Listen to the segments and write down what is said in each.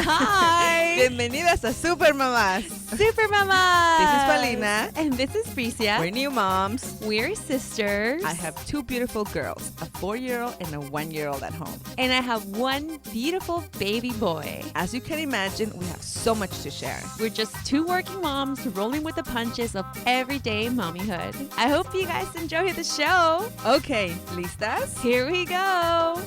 Hi. Bienvenidas a Super Mamás. Super Mamás. This is Paulina. And this is Bricia. We're new moms. We're sisters. I have two beautiful girls, a 4-year-old and a 1-year-old at home. And I have one beautiful baby boy. As you can imagine, we have so much to share. We're just two working moms rolling with the punches of everyday mommyhood. I hope you guys enjoy the show. Okay, listas? Here we go.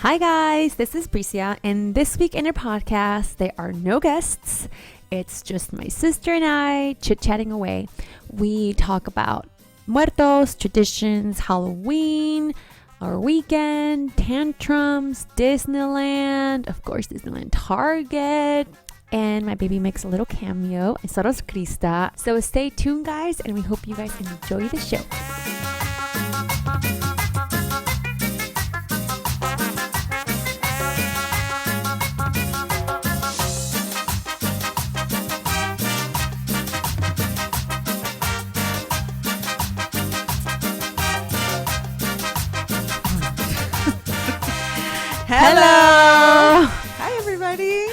Hi guys, this is Bricia, and this week in our podcast, there are no guests. It's just my sister and I chit-chatting away. We talk about Muertos, traditions, Halloween, our weekend, tantrums, Disneyland, of course Disneyland, Target, and my baby makes a little cameo, and so does Krista. So stay tuned guys, and we hope you guys enjoy the show. Hello! Hi, everybody.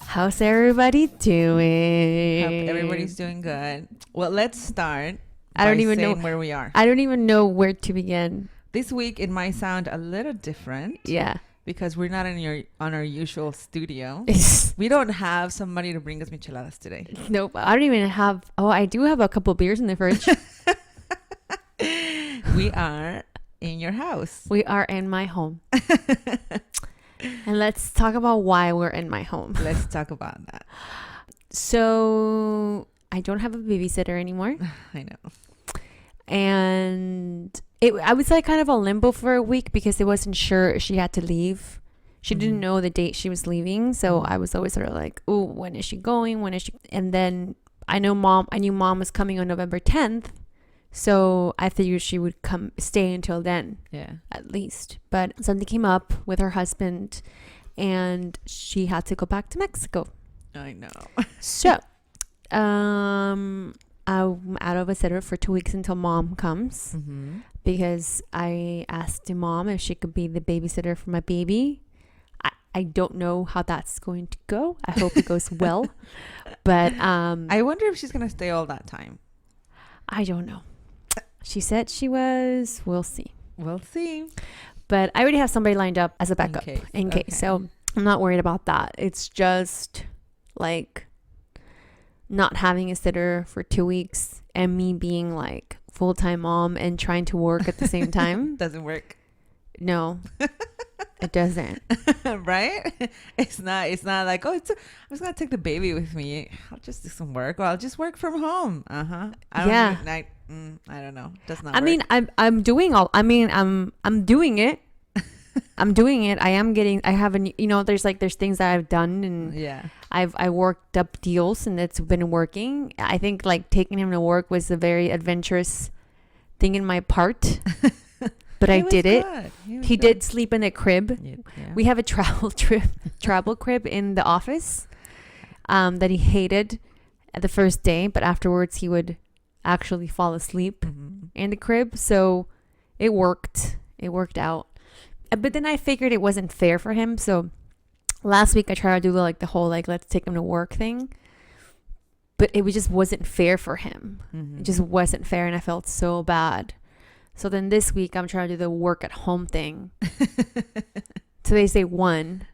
How's everybody doing? Hope everybody's doing good. Well, let's start. I don't even know where we are. I don't even know where to begin. This week, it might sound a little different. Yeah. Because we're not on our usual studio. We don't have somebody to bring us micheladas today. Nope. I don't even have... Oh, I do have a couple beers in the fridge. We are in your house. We are in my home. And let's talk about why we're in my home. Let's talk about that. So I don't have a babysitter anymore. I know. And I was like kind of a limbo for a week because I wasn't sure she had to leave. She didn't know the date she was leaving. So I was always sort of like, oh, when is she going? When is she? And then I knew mom was coming on November 10th. So I figured she would stay until then, at least. But something came up with her husband, and she had to go back to Mexico. I know. So, I'm out of a sitter for 2 weeks until mom comes, because I asked mom if she could be the babysitter for my baby. I don't know how that's going to go. I hope it goes well. But I wonder if she's going to stay all that time. I don't know. She said she was. We'll see. We'll see. But I already have somebody lined up as a backup in case. Okay. So I'm not worried about that. It's just like not having a sitter for 2 weeks and me being like full-time mom and trying to work at the same time. Doesn't work. No, it doesn't. Right? It's not like, I'm just going to take the baby with me. I'll just do some work. Or I'll just work from home. I don't know. Does not work. I mean, I'm doing it. I'm doing it. I haven't, there's things that I've done, and I worked up deals, and it's been working. I think like taking him to work was a very adventurous thing in my part, but I did it. He did sleep in a crib. Yeah. We have a travel crib in the office that he hated at the first day, but afterwards he would actually fall asleep in the crib. So it worked out. But then I figured it wasn't fair for him. So last week I tried to do the whole let's take him to work thing. But it just wasn't fair for him. It just wasn't fair, and I felt so bad. So then this week I'm trying to do the work at home thing. Today's day 1.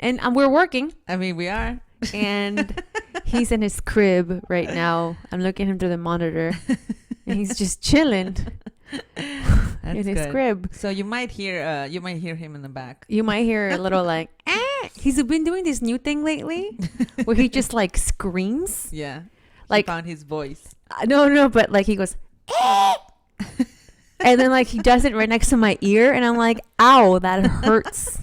And we're working. I mean, we are. And he's in his crib right now. I'm looking at him through the monitor. And he's just chilling. That's in his crib. So you might hear him in the back. You might hear a little He's been doing this new thing lately where he just screams. Yeah. He found his voice. No, but he goes and then he does it right next to my ear, and I'm like, ow, that hurts.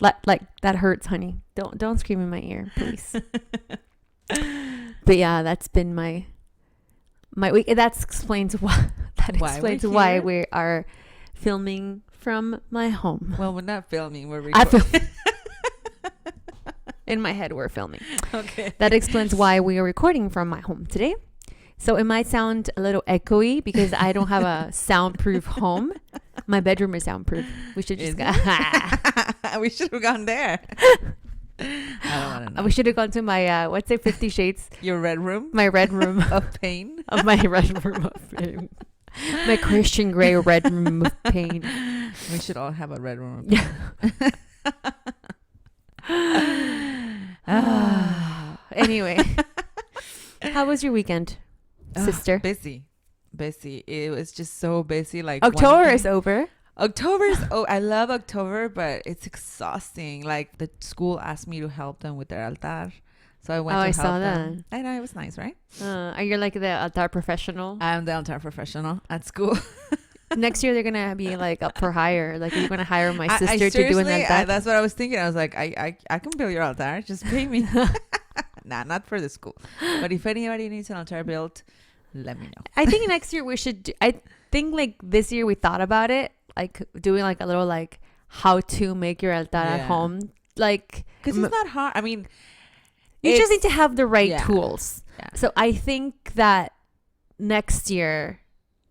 That hurts, honey. Don't scream in my ear, please. But yeah, that's been my week. That explains why we are filming from my home. Well, we're not filming. We're recording. In my head, we're filming. Okay. That explains why we are recording from my home today. So it might sound a little echoey because I don't have a soundproof home. My bedroom is soundproof. We should just go. We should have gone there. I don't want to know. We should have gone to my, what's it, 50 Shades? Your red room? My red room. Of pain? Of my red room of pain. My Christian Grey red room of pain. We should all have a red room of pain. Anyway. How was your weekend, sister? Busy. It was just so busy. Like October is over. I love October, but it's exhausting. Like the school asked me to help them with their altar. So I went to help them. I know, it was nice, right? Are you like the altar professional? I'm the altar professional at school. Next year they're gonna be like up for hire. Like, you're gonna hire my sister to do an altar. That's what I was thinking. I was like, I can build your altar. Just pay me. Nah, not for the school. But if anybody needs an altar built, let me know. I think next year we should. I think like this year we thought about it, like doing like a little like how to make your altar at home, like because it's not hard. I mean, you just need to have the right tools. Yeah. So I think that next year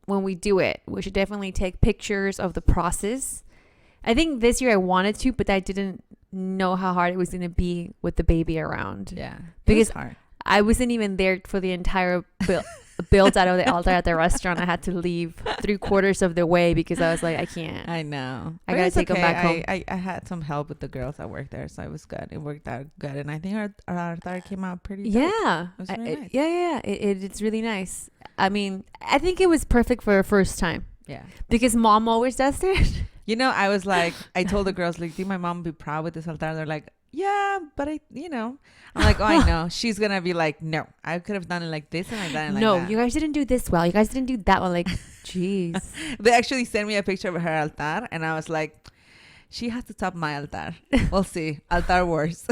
when we do it, we should definitely take pictures of the process. I think this year I wanted to, but I didn't know how hard it was going to be with the baby around. Yeah. Because hard. I wasn't even there for the entire build out of the altar at the restaurant. I had to leave 3/4 of the way because I was like, I can't. I know. I got to take them back home. I had some help with the girls that worked there, so it was good. It worked out good. And I think our altar came out pretty good. Yeah. It was really nice. Yeah. It's really nice. I mean, I think it was perfect for a first time. Yeah. Because mom always does it. You know, I was like, I told the girls, like, think my mom be proud with this altar? They're like, yeah, but I'm like, oh, I know. She's going to be like, no, I could have done it like this and I've done it like that. No, you guys didn't do this well. You guys didn't do that well. Like, jeez. They actually sent me a picture of her altar and I was like, she has to top my altar. We'll see. Altar wars.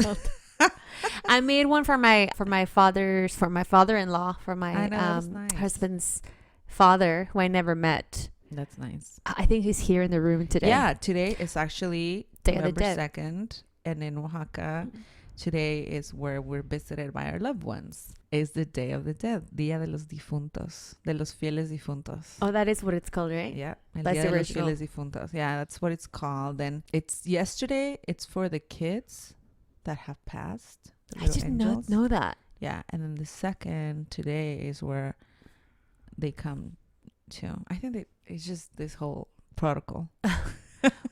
I made one for my father-in-law, for my nice. husband's father, who I never met. That's nice. I think he's here in the room today. Yeah, today is actually Day of the November Dead. 2nd. And in Oaxaca, today is where we're visited by our loved ones. It's the Day of the Dead. Día de los Difuntos. De los Fieles Difuntos. Oh, that is what it's called, right? Yeah. That's Día de los original. Fieles Difuntos. Yeah, that's what it's called. And it's yesterday. It's for the kids that have passed. I did not know that. Yeah. And then the second today is where they come to. I think it's just this whole protocol.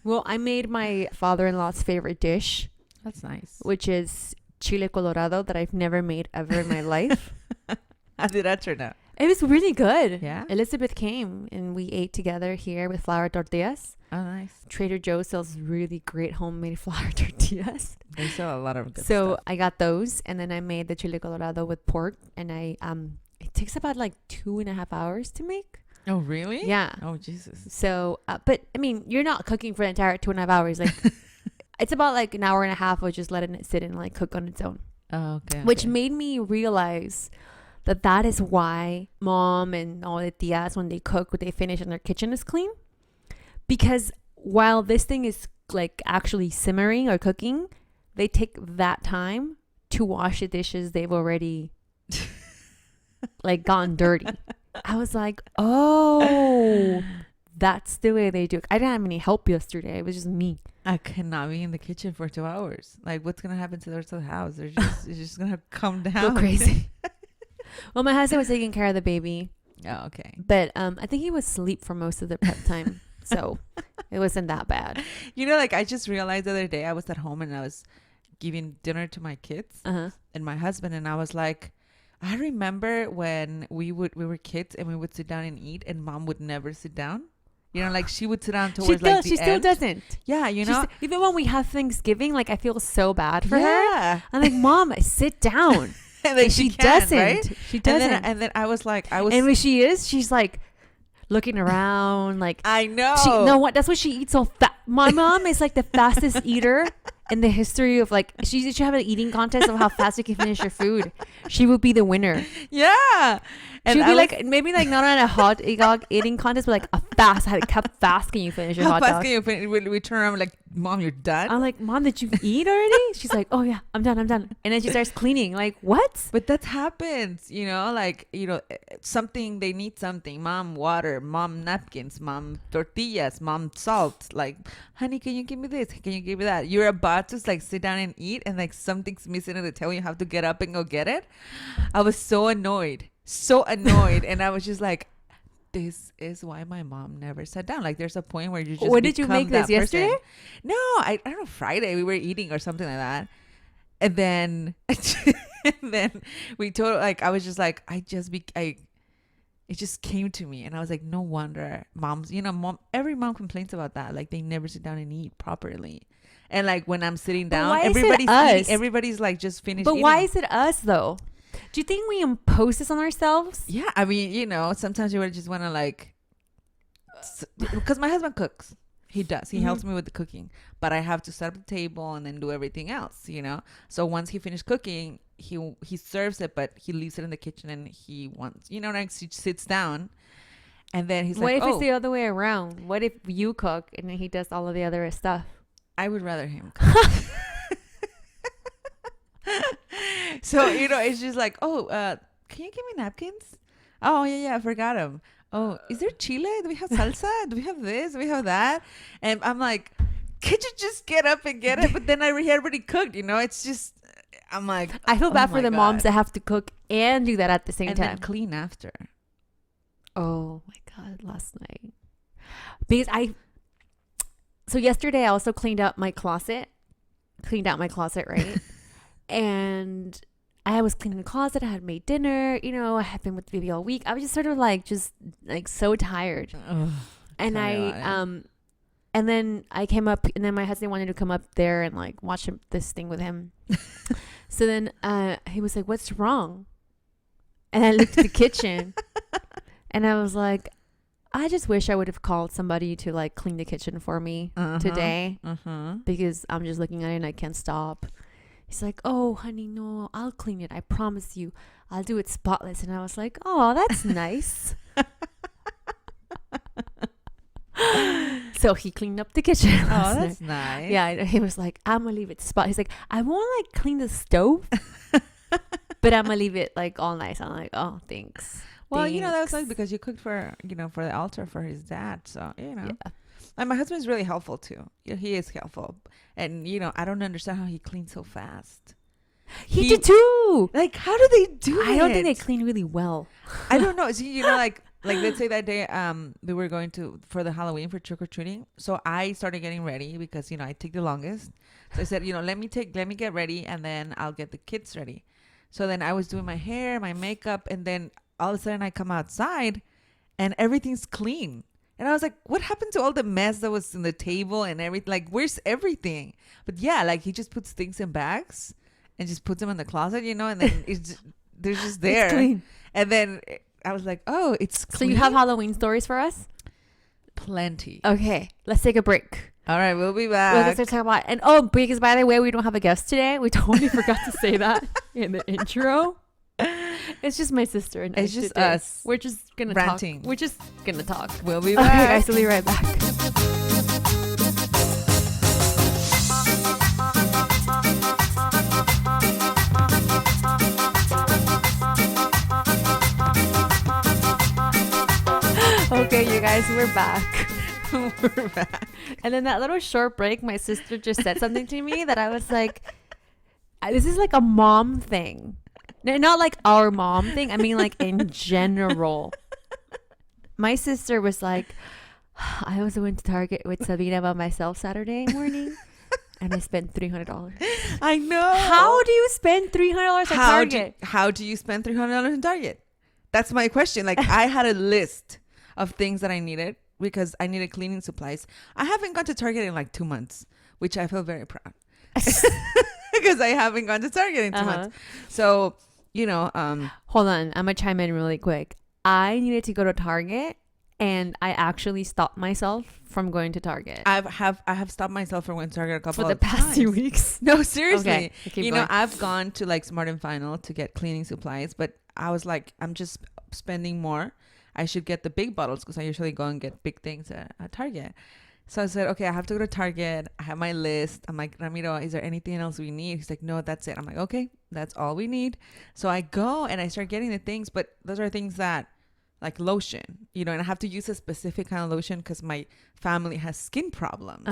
Well, I made my father-in-law's favorite dish. That's nice. Which is chile colorado that I've never made ever in my life. How did that turn out? It was really good. Yeah. Elizabeth came and we ate together here with flour tortillas. Oh, nice. Trader Joe's sells really great homemade flour tortillas. They sell a lot of good so stuff. I got those, and then I made the chile colorado with pork, and it takes about like 2.5 hours to make. Oh, really? Yeah. Oh, Jesus. So, but I mean, you're not cooking for the entire 2.5 hours. Like, it's about like 1.5 hours of just letting it sit and like cook on its own. Oh, okay. Which made me realize that is why mom and all the tias, when they cook, when they finish and their kitchen is clean. Because while this thing is like actually simmering or cooking, they take that time to wash the dishes they've already like gotten dirty. I was like, oh, that's the way they do it. I didn't have any help yesterday. It was just me. I cannot be in the kitchen for 2 hours. Like, what's going to happen to the rest of the house? It's just going to come down. Go crazy. Well, my husband was taking care of the baby. Oh, okay. But I think he was asleep for most of the prep time. So it wasn't that bad. You know, like, I just realized the other day I was at home and I was giving dinner to my kids and my husband. And I was like, I remember when we were kids and we would sit down and eat and mom would never sit down. You know, like she would sit down towards the end. She still doesn't. Yeah, you know. Even when we have Thanksgiving, like I feel so bad for her. I'm like, Mom, sit down. And then she doesn't. Right? She doesn't. And then I was like, And when she is, she's like looking around. Like I know. That's what she eats so fast. My mom is like the fastest eater in the history of like, she should have an eating contest of how fast you can finish your food. She would be the winner. Yeah. And she would be like, maybe like not on a hot dog eating contest, but like how fast can you finish your hot dog? How fast can you finish? We turn around like, Mom, you're done? I'm like, Mom, did you eat already? She's like, oh yeah, I'm done. And then she starts cleaning. Like, what? But that happens, like, something, they need something. Mom, water. Mom, napkins. Mom, tortillas. Mom, salt. Like, honey, can you give me this? Can you give me that? You're about to like sit down and eat, and like something's missing in the table. You have to get up and go get it. I was so annoyed. And I was just like, this is why my mom never sat down. Like, there's a point where you just What did you make this yesterday? Person. No, I don't know, Friday we were eating or something like that. And then we told, like, I was just like, it just came to me, and I was like, no wonder moms, every mom complains about that. Like, they never sit down and eat properly. And like, when I'm sitting down, everybody's eating, everybody's like just finished eating. But why is it us though? Do you think we impose this on ourselves? Yeah, I mean, sometimes you would just want to like, because my husband cooks. He does. He helps me with the cooking, but I have to set up the table and then do everything else, So once he finished cooking, he serves it, but he leaves it in the kitchen, and he wants, like, he sits down, and then he's like, what if it's the other way around? What if you cook and then he does all of the other stuff? I would rather him cook. So, it's just like, can you give me napkins? Oh, yeah, I forgot them. Oh, is there chile? Do we have salsa? Do we have this? Do we have that? And I'm like, could you just get up and get it? But then I already cooked, It's just, I'm like, I feel bad for the moms that have to cook and do that at the same time. And then clean after. Oh my God, last night. Because so yesterday I also cleaned out my closet, right? And I was cleaning the closet. I had made dinner. I had been with Vivi all week. I was just sort of like, so tired. And and then I came up, and then my husband wanted to come up there and like watch this thing with him. So then he was like, "What's wrong?" And I looked at the kitchen, and I was like, I just wish I would have called somebody to like clean the kitchen for me today, because I'm just looking at it and I can't stop. He's like, "Oh, honey, no, I'll clean it. I promise you. I'll do it spotless." And I was like, "Oh, that's nice." So he cleaned up the kitchen. Oh, that's nice. Yeah, he was like, "I'm gonna leave it spot." He's like, "I won't like clean the stove, but I'm gonna leave it like all nice." I'm like, "Oh, thanks." Well, that was nice because you cooked for for the altar for his dad. So Yeah. And my husband's really helpful too. He is helpful, and I don't understand how he cleans so fast. He did too. Like, how do they do it? I don't think they clean really well. I don't know. So, like let's say that day we were going for the Halloween for trick or treating. So I started getting ready because I take the longest. So I said, let me get ready, and then I'll get the kids ready. So then I was doing my hair, my makeup, and then all of a sudden I come outside and everything's clean. And I was like, what happened to all the mess that was in the table and everything? Like, where's everything? But yeah, like he just puts things in bags and just puts them in the closet, and then they're just there. It's clean. And then I was like, oh, it's clean. So you have Halloween stories for us? Plenty. Okay, let's take a break. All right, we'll be back. Let's talk about, because by the way, we don't have a guest today. We totally forgot to say that in the intro. It's just my sister and it's just today. Us. We're just gonna ranting. Talk. We're just gonna talk. We'll be back. Okay, guys, we'll be right back. Okay, you guys, we're back. We're back. And then that little short break, my sister just said something to me that I was like, this is like a mom thing. No, not like our mom thing. I mean, like in general. My sister was like, I also went to Target with Sabina by myself Saturday morning, and I spent $300. I know. How do you spend $300 at Target? How do you spend $300 in Target? That's my question. Like, I had a list of things that I needed because I needed cleaning supplies. I haven't gone to Target in like 2 months, which I feel very proud. Because I haven't gone to Target in 2 months. So, hold on, I'm gonna chime in really quick. I needed to go to Target, and I actually stopped myself from going to Target. I have stopped myself from going to Target a couple of times. For the past 2 weeks. No, seriously. Okay, I've gone to like Smart and Final to get cleaning supplies, but I was like, I'm just spending more. I should get the big bottles because I usually go and get big things at Target. So I said, okay, I have to go to Target. I have my list. I'm like, Ramiro, is there anything else we need? He's like, no, that's it. I'm like, okay, that's all we need. So I go and I start getting the things, but those are things that like lotion, and I have to use a specific kind of lotion because my family has skin problems.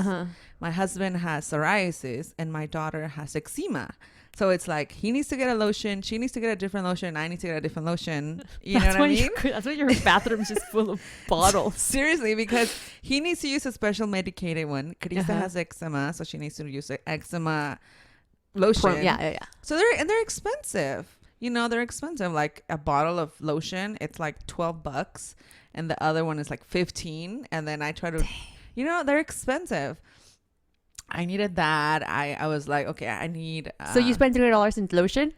My husband has psoriasis and my daughter has eczema. So it's like he needs to get a lotion, she needs to get a different lotion, I need to get a different lotion. You know what I mean? That's why your bathroom's just full of bottles. Seriously, because he needs to use a special medicated one. Carissa has eczema, so she needs to use an eczema lotion. Yeah. So they're expensive. They're expensive. Like a bottle of lotion, it's like $12, and the other one is like $15. And then I try to, they're expensive. I needed that. I was like, okay, I need. So you spent $300 in lotion?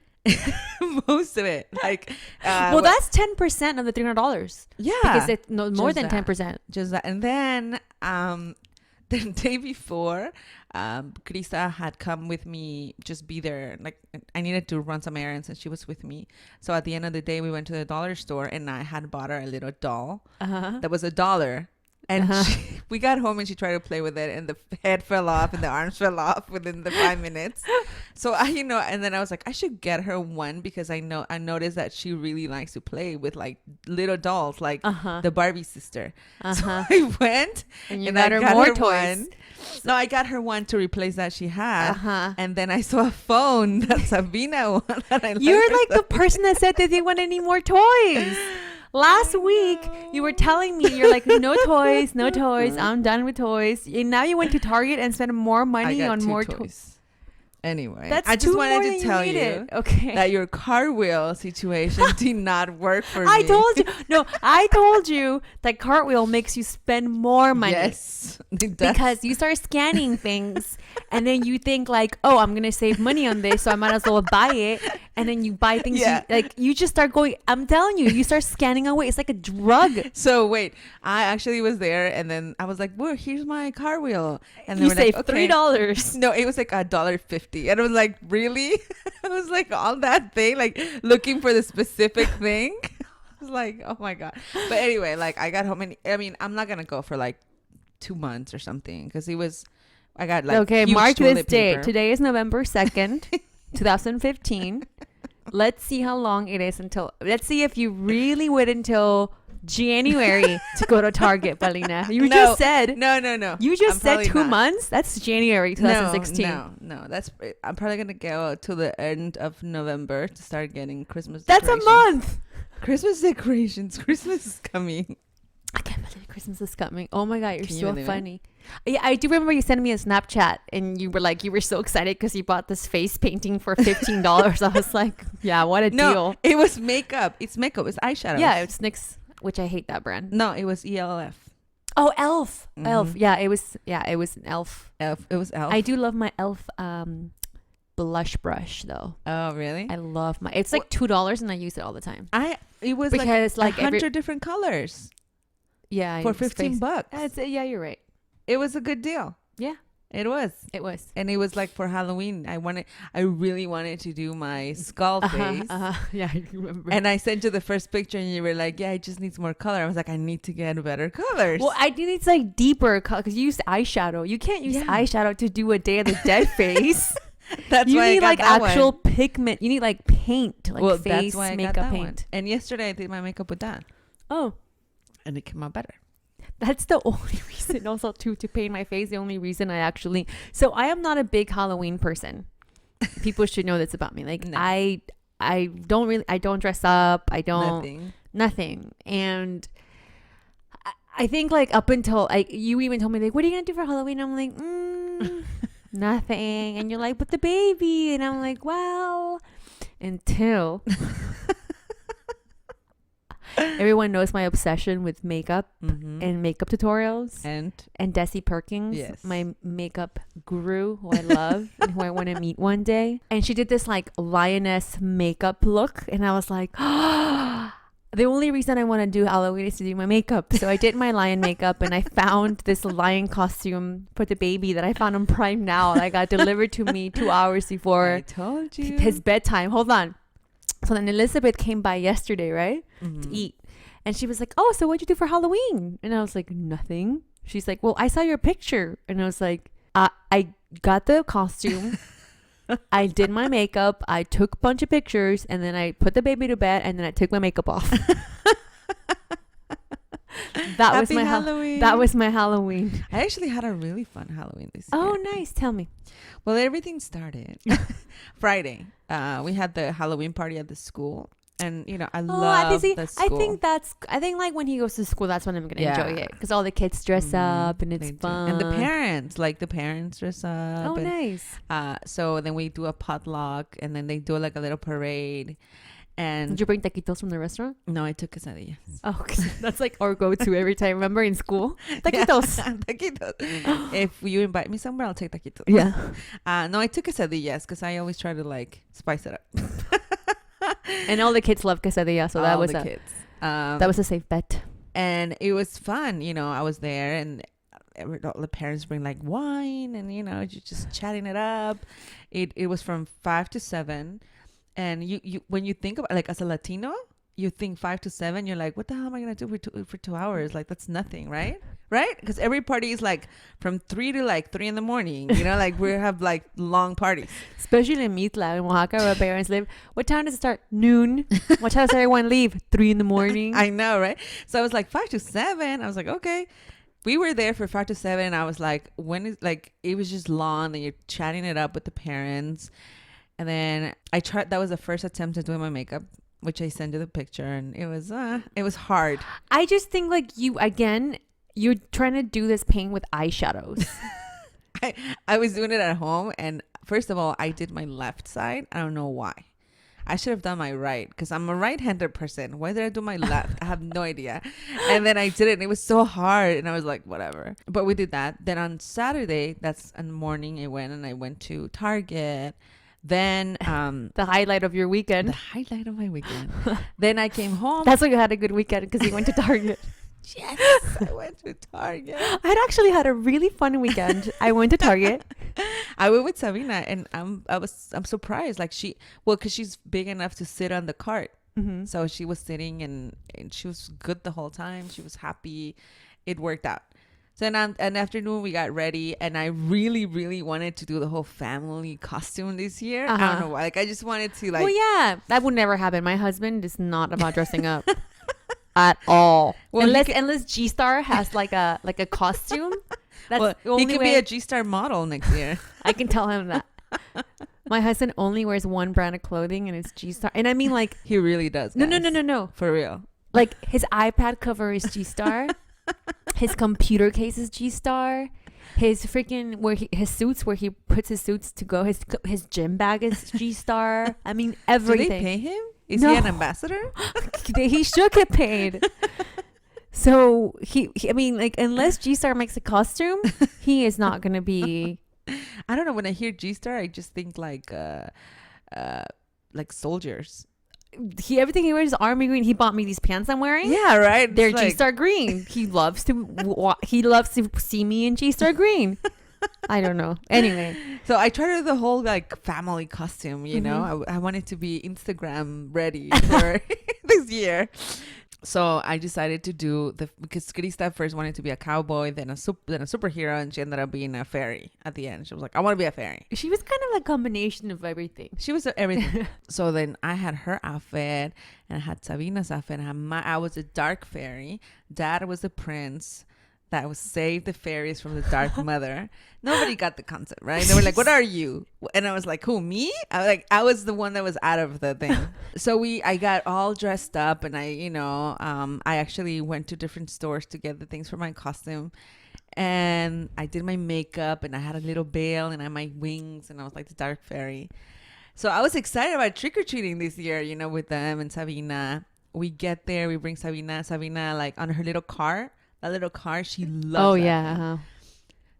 Most of it, like. Well, that's 10% of the $300. Yeah, because it's more than 10%. Just that, and then the day before, Carissa had come with me, just be there. Like I needed to run some errands, and she was with me. So at the end of the day, we went to the dollar store, and I had bought her a little doll that was $1. And we got home and she tried to play with it, and the head fell off and the arms fell off within the 5 minutes. So and then I was like, I should get her one, because I noticed that she really likes to play with like little dolls, like the Barbie sister. So I went and got her more toys. One. No, I got her one to replace that she had. And then I saw a phone that Sabina won. You're like the person that said that they want any more toys. Last week, you were telling me, you're like, no toys. I'm done with toys. And now you went to Target and spent more money on more toys. Anyway, I just wanted to tell you that your car wheel situation did not work for me. I told you that cartwheel makes you spend more money. Yes, it does. Because you start scanning things and then you think like, oh, I'm going to save money on this, so I might as well buy it. And then you buy things, you just start going, I'm telling you, you start scanning away. It's like a drug. So wait, I actually was there, and then I was like, well, here's my car wheel. And you saved like, $3. No, it was like $1.50. And I was like, really? I was like, all that thing, like looking for the specific thing. I was like, oh my God. But anyway, like I got home, and I'm not going to go for like 2 months or something, because I got like, okay, mark this date. Today is November 2nd, 2015. Let's see how long it is let's see if you really wait until January to go to Target, Paulina. Just said. No. You just said 2 months? That's January 2016. No. I'm probably going to go to the end of November to start getting Christmas decorations. That's a month. Christmas decorations. Christmas is coming. I can't believe Christmas is coming. Oh my God, you're so funny. Yeah, I do remember you sent me a Snapchat and you were so excited because you bought this face painting for $15. I was like, yeah, what a deal. It was makeup. It's makeup. It's eyeshadow. Yeah, it's NYX, which I hate that brand. No, it was ELF. Oh, ELF. Mm-hmm. ELF. Yeah, it was an ELF. It was ELF. I do love my ELF blush brush though. Oh, really? I love it's like $2 and I use it all the time. It was because like 100 different colors. Yeah, for $15. Yeah, you're right. It was a good deal. Yeah, it was. And it was like for Halloween. I really wanted to do my skull face. Yeah, I remember. And I sent you the first picture, and you were like, "Yeah, it just needs more color." I was like, "I need to get better colors." Well, I think it's like deeper color because you use eyeshadow. You can't use eyeshadow to do a Day of the Dead face. That's you why need I got like that actual one. Pigment. You need like paint, like face that's why I makeup got that paint. One. And yesterday I did my makeup with that. Oh, and it came out better. That's the only reason also to paint my face. The only reason so I am not a big Halloween person. People should know this about me. Like no. I don't dress up. I don't nothing. And I think like up until you even told me like, what are you going to do for Halloween? I'm like, nothing. And you're like, but the baby. And I'm like, well, until everyone knows my obsession with makeup and makeup tutorials and Desi Perkins, my makeup guru who I love and who I want to meet one day. And she did this like lioness makeup look, and I was like, the only reason I want to do Halloween is to do my makeup. So I did my lion makeup, and I found this lion costume for the baby that I found on Prime Now that got delivered to me 2 hours before I told you. his bedtime. Hold on. So then Elizabeth came by yesterday, right? To eat. And she was like, oh, so what'd you do for Halloween? And I was like, nothing. She's like, well, I saw your picture. And I was like, I got the costume. I did my makeup. I took a bunch of pictures, and then I put the baby to bed, and then I took my makeup off. That was my Halloween. That was my Halloween. I actually had a really fun Halloween this year. Oh, nice. Tell me. Well, everything started Friday. We had the Halloween party at the school. And, you know, I love the school. I think like when he goes to school, that's when I'm going to enjoy it. Because all the kids dress up and it's fun. And the parents dress up. Oh, nice. So then we do a potluck and then they do like a little parade. And did you bring taquitos from the restaurant? No, I took quesadillas. Oh, that's like our go-to every time. Remember in school? Taquitos. Yeah, taquitos. If you invite me somewhere, I'll take taquitos. Yeah. No, I took quesadillas because I always try to like spice it up. And all the kids love quesadilla, so that was a safe bet. And it was fun, you know. I was there, and all the parents bring like wine, and you know, you're just chatting it up. It was from 5 to 7, and you when you think about like as a Latino, you think 5 to 7, you're like, what the hell am I gonna do for 2 hours? Like that's nothing, right? Right? Because every party is like from 3 to like 3 in the morning. You know, like we have like long parties. Especially in Mitla, in Oaxaca, where parents live. What time does it start? Noon. What time does everyone leave? 3 in the morning. I know, right? So I was like 5 to 7. I was like, okay. We were there for 5 to 7. And I was like, it was just long and you're chatting it up with the parents. And then that was the first attempt at doing my makeup, which I sent you the picture, and it was hard. I just think like you're trying to do this paint with eyeshadows. I was doing it at home, and first of all, I did my left side. I don't know why. I should have done my right because I'm a right-handed person. Why did I do my left? I have no idea. And then I did it, and it was so hard, and I was like, whatever. But we did that. Then on Saturday, that's in the morning, I went to Target. Then the highlight of your weekend. The highlight of my weekend. Then I came home. That's why you had a good weekend, because you went to Target. Yes, I went to Target. I'd actually had a really fun weekend. I went to Target. I went with Sabina, and I'm surprised. Like because she's big enough to sit on the cart. Mm-hmm. So she was sitting and she was good the whole time. She was happy. It worked out. So then an afternoon we got ready, and I really, really wanted to do the whole family costume this year. I don't know why. Like I just wanted to like. Well, yeah, that would never happen. My husband is not about dressing up. At all. Well, unless G-Star has like a costume. That's he could be a G-Star model next year. I can tell him that. My husband only wears one brand of clothing, and it's G-Star. And I mean, like, he really does. No. For real. Like his iPad cover is G-Star. His computer case is G-Star. His freaking his suits where he puts his suits to go. His gym bag is G-Star. I mean, everything. Do they pay him? Is he an ambassador? He should get paid. So he I mean, like, unless G-Star makes a costume, he is not gonna be. I don't know. When I hear G-Star, I just think like soldiers. Everything he wears is army green. He bought me these pants I'm wearing. Yeah, right. They're G-Star green. He loves to see me in G-Star green. I don't know. Anyway, so I tried the whole like family costume. You know, I wanted to be Instagram ready for this year. So I decided to do because Krista first wanted to be a cowboy, then a superhero, and she ended up being a fairy at the end. She was like, I want to be a fairy. She was kind of a combination of everything. She was everything. So then I had her outfit, and I had Sabina's outfit. And I was a dark fairy. Dad was a prince that was save the fairies from the dark mother. Nobody got the concept, right? They were like, what are you? And I was like, who, me? I was the one that was out of the thing. So I got all dressed up, and I actually went to different stores to get the things for my costume. And I did my makeup, and I had a little veil, and I had my wings, and I was like the dark fairy. So I was excited about trick-or-treating this year, with them and Sabina. We get there, we bring Sabina like on her little car. That little car, she loves. Oh, yeah. Uh-huh.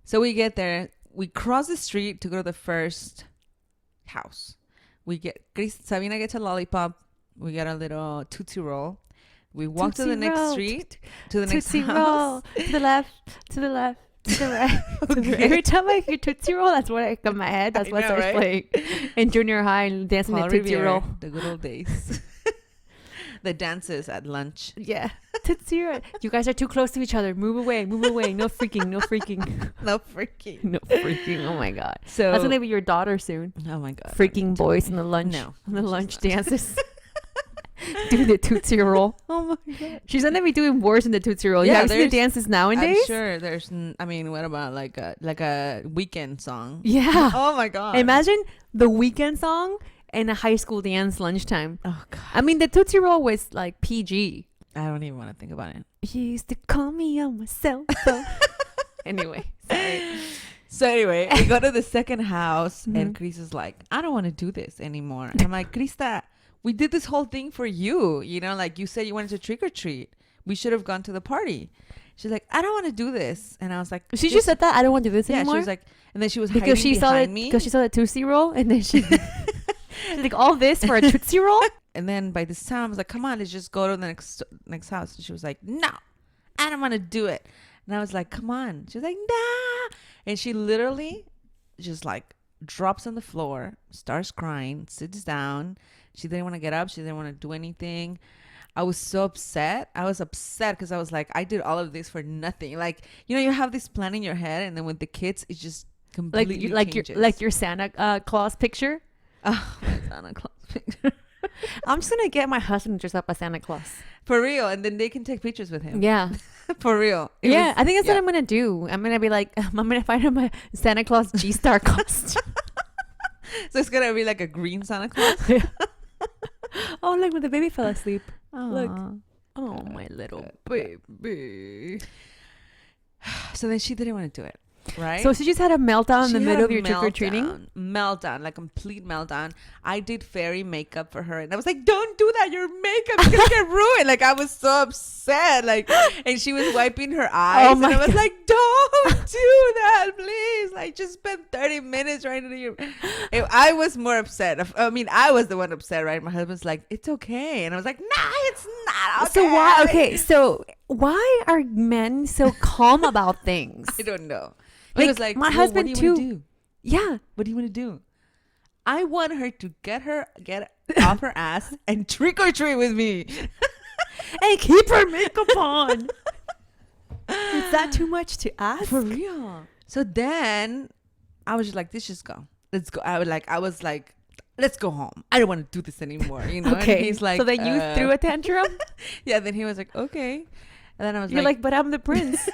So we get there. We cross the street to go to the first house. Sabina gets a lollipop. We get a little Tootsie Roll. We walk to the next street, to the next house. Roll. To the left, to the left, to the right. Okay. Every time I hear Tootsie Roll, that's what I got in my head. That's what starts playing in junior high and dancing the Tootsie Roll. The good old days. The dances at lunch. Yeah. Tootsie Roll. You guys are too close to each other. Move away. Move away. No freaking. No freaking. No freaking. No freaking. Oh my God. So that's gonna be your daughter soon. Oh my God. Freaking boys in the lunch. No. On the lunch dances. Do the Tootsie Roll. Oh my God. She's gonna be doing worse in the Tootsie Roll. Yeah, you see the dances nowadays? I'm sure there's. I mean, what about like a weekend song? Yeah. Oh my God. Imagine the weekend song and a high school dance lunchtime. Oh God. I mean, the Tootsie Roll was like PG. I don't even want to think about it. He used to call me on my cell phone. Anyway, sorry. So anyway, we go to the second house and Chris is like, I don't want to do this anymore. And I'm like, Krista, we did this whole thing for you. You know, like you said you wanted to trick or treat. We should have gone to the party. She's like, I don't want to do this. And I was like, she just said that? I don't want to do this anymore? Yeah, she was like, and then she was because hiding behind me. Because she saw the Tootsie Roll and then she's like, all this for a Tootsie Roll? And then by this time I was like, come on, let's just go to the next house. And she was like, no, I don't want to do it. And I was like, come on. She was like, nah. And she literally just like drops on the floor, starts crying, sits down. She didn't want to get up. She didn't want to do anything. I was so upset. I was upset because I was like, I did all of this for nothing. Like, you know, you have this plan in your head, and then with the kids, it just completely changes. Like your Santa Claus picture. Oh, my Santa Claus picture. I'm just gonna get my husband dressed up as Santa Claus. For real, and then they can take pictures with him. Yeah. For real. I think that's what I'm gonna do. I'm gonna be like, I'm gonna find him a Santa Claus G-Star costume. So it's gonna be like a green Santa Claus. Oh, look, when the baby fell asleep. Aww. Look. Oh, my little baby. So then she didn't want to do it. Right. So she just had a meltdown in the middle of your trick-or-treating? Meltdown, like complete meltdown. I did fairy makeup for her, and I was like, "Don't do that! Your makeup is gonna get ruined." Like I was so upset. Like, and she was wiping her eyes, and I was like, "Don't do that, please! Like, just spend 30 minutes right into your." I was more upset. I mean, I was the one upset, right? My husband's like, "It's okay," and I was like, "Nah, it's not okay." So why? Okay, so why are men so calm about things? I don't know. Like, he was like, my husband what do you too. Do? Yeah. What do you want to do? I want her to get off her ass and trick or treat with me. And keep her makeup on. Is that too much to ask? For real. So then I was just like, let's just go. Let's go. I was like, let's go home. I don't want to do this anymore. You know? Okay. And he's like, so then you threw a tantrum? Yeah. Then he was like, okay. And then I was You're like, but I'm the prince.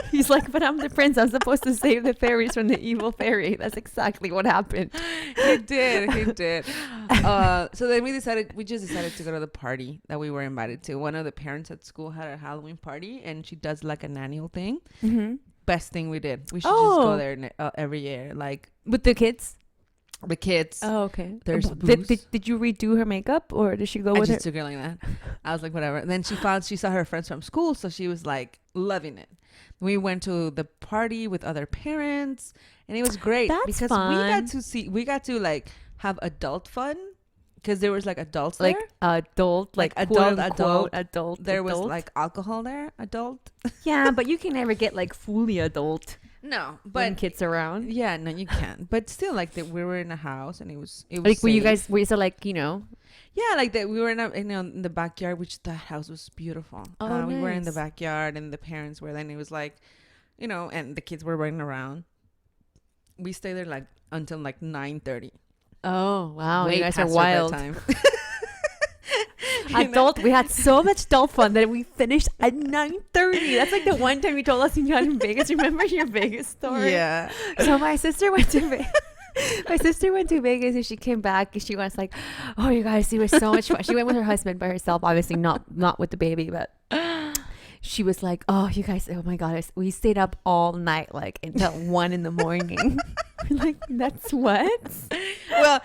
He's like, but I'm the prince. I'm supposed to save the fairies from the evil fairy. That's exactly what happened. He did. So then we just decided to go to the party that we were invited to. One of the parents at school had a Halloween party, and she does like an annual thing. Mm-hmm. Best thing we did. We should just go there every year. Like with the kids? The kids. Oh, okay. There's booze. Did you redo her makeup, or did she go with her? I just took her like that. I was like, whatever. And then she saw her friends from school, so she was like loving it. We went to the party with other parents, and it was great. That's because fun. we got to like have adult fun, because there was like adults like there. Adult. Adult. There was like alcohol there, adult. Yeah, but you can never get like fully adult. No, but when kids around. Yeah, no, you can't. But still, like that, we were in a house, and it was like safe. were you so like, you know? Yeah, like that. We were in the backyard, which that house was beautiful. Oh, nice. We were in the backyard, and the parents were. Then it was like, you know, and the kids were running around. We stayed there like until like 9:30. Oh wow, you guys are wild. Adult, we had so much adult fun that we finished at 9:30. That's like the one time you told us you got in Vegas. Remember your Vegas story? Yeah. So my sister went to Vegas. My sister went to Vegas, and she came back, and she was like, "Oh, you guys, it was so much fun." She went with her husband by herself, obviously not with the baby, but she was like, "Oh, you guys, oh my God, we stayed up all night, like until 1 a.m." Like, that's what? Well,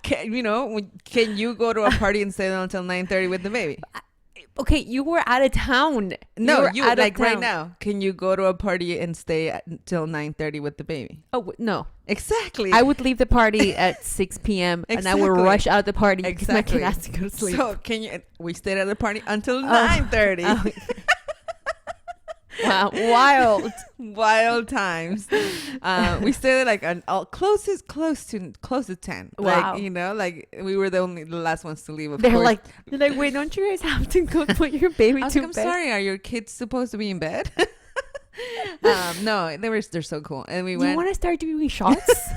can you go to a party and stay there until 9:30 with the baby? Okay, you were out of town. No, you like right now. Can you go to a party and stay until 9:30 with the baby? Oh no, exactly. I would leave the party at 6 p.m. Exactly. and I would rush out of the party because exactly. my kid has to go to sleep. So we stayed at the party until 9:30. Wow, wild times. We stayed like close to 10. Wow. Like, like we were the last ones to leave. They're like, wait, don't you guys have to go put your baby to bed? I'm sorry, are your kids supposed to be in bed? No, they're so cool. And we went. You want to start doing shots?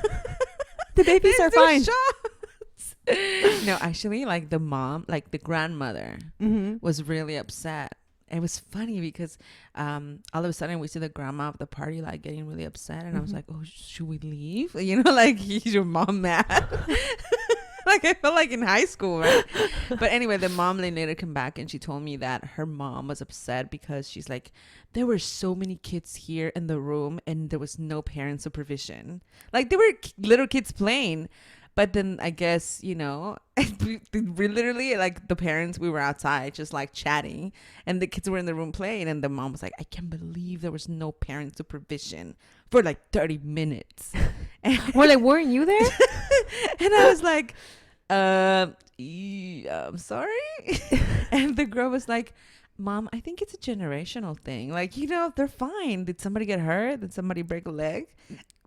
The babies are fine. Shots. No, actually, like the mom, like the grandmother, was really upset. It was funny because all of a sudden we see the grandma of the party like getting really upset, and I was like, "Oh, should we leave?" Like, is your mom mad? Like, I felt like in high school, right? But anyway, the mom later came back and she told me that her mom was upset because she's like, there were so many kids here in the room and there was no parent supervision. Like, there were little kids playing. But then I guess, we literally, like, the parents, we were outside just like chatting and the kids were in the room playing. And the mom was like, I can't believe there was no parent supervision for like 30 minutes. And we're like, weren't you there? And I was like, I'm sorry. And the girl was like, Mom, I think it's a generational thing. Like, they're fine. Did somebody get hurt? Did somebody break a leg?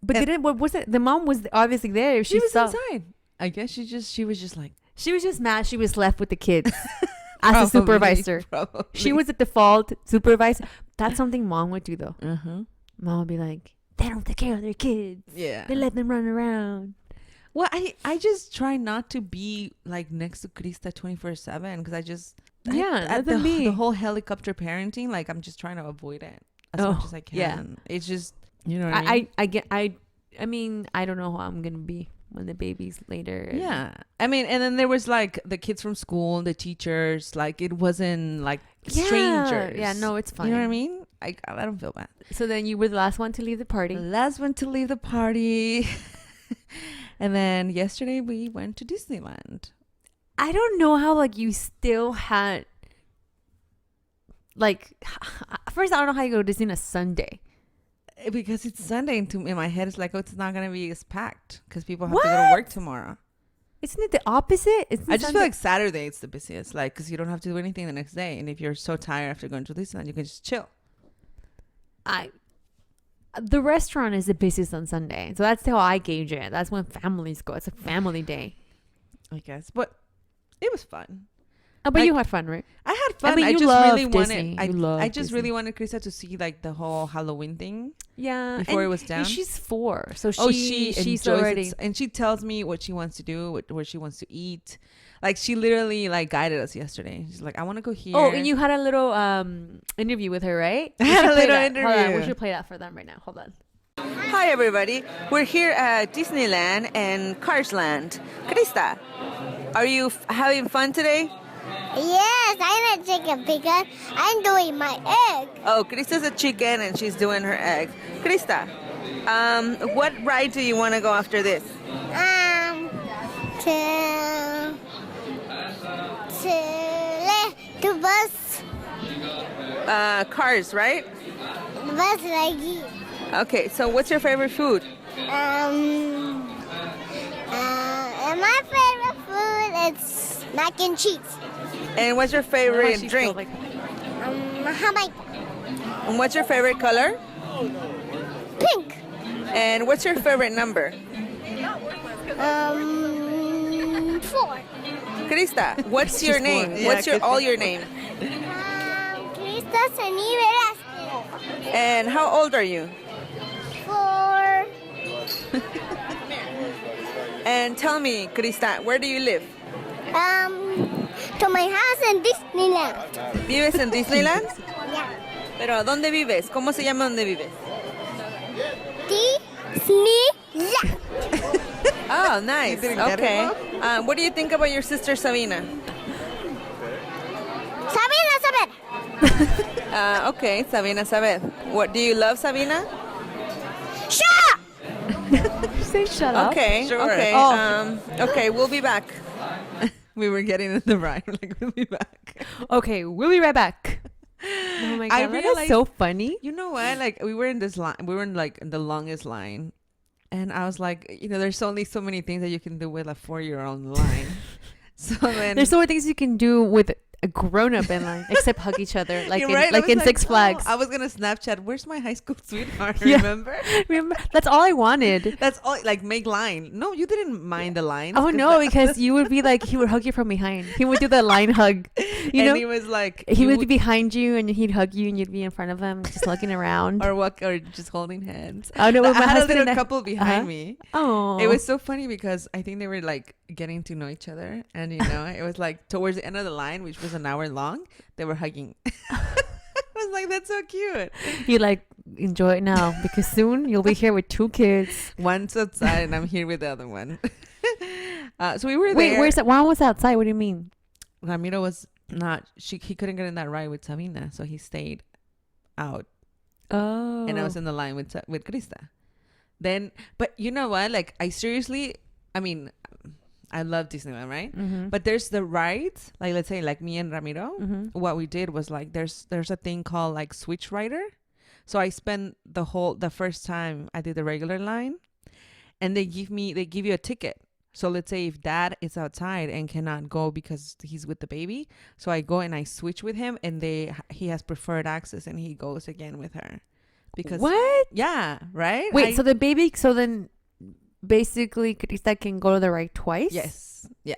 But what was it? The mom was obviously there. She was inside. I guess she was just like. She was just mad she was left with the kids as a supervisor. Probably. She was the default supervisor. That's something mom would do, though. Mom would be like, they don't take care of their kids. Yeah. They let them run around. Well, I just try not to be like next to Krista 24/7 because I just. The whole helicopter parenting, like I'm just trying to avoid it as much as I can. Yeah. It's just, what I mean? I don't know how I'm going to be when the baby's later. Yeah. I mean, and then there was like the kids from school, the teachers, like it wasn't like strangers. Yeah, no, it's fine. You know what I mean? I don't feel bad. So then you were the last one to leave the party. And then yesterday we went to Disneyland. I don't know how you still had first I don't know how you go to Disney on a Sunday. Because it's Sunday and in my head it's like, it's not going to be as packed because people have to go to work tomorrow. Isn't it the opposite? I just feel like Saturday it's the busiest, like because you don't have to do anything the next day, and if you're so tired after going to Disneyland, you can just chill. The restaurant is the busiest on Sunday, so that's how I gauge it. That's when families go. It's a family day, I guess, but it was fun. Oh, but you had fun, right? I had fun. I just really wanted Krista to see like the whole Halloween thing. Yeah, before it was down. And she's 4, so she's already. And she tells me what she wants to do, where she wants to eat. Like she literally like guided us yesterday. She's like, I want to go here. Oh, and you had a little interview with her, right? I had a little interview. Hold on, we should play that for them right now. Hold on. Hi everybody, we're here at Disneyland and Carsland. Krista, are you having fun today? Yes, I'm a chicken because I'm doing my egg. Oh, Krista's a chicken and she's doing her egg. Krista, what ride do you want to go after this? To bus. Cars, right? Bus lagi. Okay, so what's your favorite food? My favorite food is mac and cheese. And what's your favorite drink? Jamaica. And what's your favorite color? Pink. And what's your favorite number? 4. Krista, what's your name? Yeah, what's your name? Krista Sani Velasquez. And how old are you? 4. And tell me, Krista, where do you live? To my house in Disneyland. ¿Vives en Disneyland? Yeah. Pero ¿dónde vives? ¿Cómo se llama donde vives? Disneyland. Oh, nice. Okay. What do you think about your sister Sabina? Sabina. Okay, Sabina Sabeth. What do you love, Sabina? Shut up. Say shut up. Okay. Sure. Okay. Oh. Okay. We'll be back. We were getting in the ride. We're like, we'll be back. Okay, we'll be right back. Oh my god, that is so funny. You know what? Like we were in this line. We were in like the longest line, and I was like, there's only so many things that you can do with a 4-year-old line. So then there's so many things you can do with a grown-up in line, except hug each other like right? in Six Flags. I was gonna Snapchat. Where's my high school sweetheart? Remember? That's all I wanted. That's all. Like make line. No, you didn't mind the line. Oh no, because you would be like, he would hug you from behind. He would do the line hug. You know, he was like, he would be behind you and he'd hug you and you'd be in front of him, just looking around or just holding hands. Oh no, I had a little couple behind me. Oh, it was so funny because I think they were like getting to know each other, and it was like towards the end of the line, which was an hour long, they were hugging. I was like, that's so cute. You like, enjoy it now because soon you'll be here with 2 kids. One's outside and I'm here with the other one. So we were there. Wait, where's that? One was outside. What do you mean? Ramiro was not. He couldn't get in that ride with Sabina, so he stayed out. Oh, and I was in the line with Krista. Then, but you know what? Like, I mean, I love Disneyland, right? Mm-hmm. But there's the rides, like let's say like me and Ramiro, mm-hmm. what we did was like there's a thing called like Switch Rider. So I spent the first time I did the regular line, and they give you a ticket. So let's say if dad is outside and cannot go because he's with the baby, so I go and I switch with him, and he has preferred access and he goes again with her. Because what? Yeah, right? Wait, so the baby, so then basically Krista can go to the ride twice? Yes. Yeah.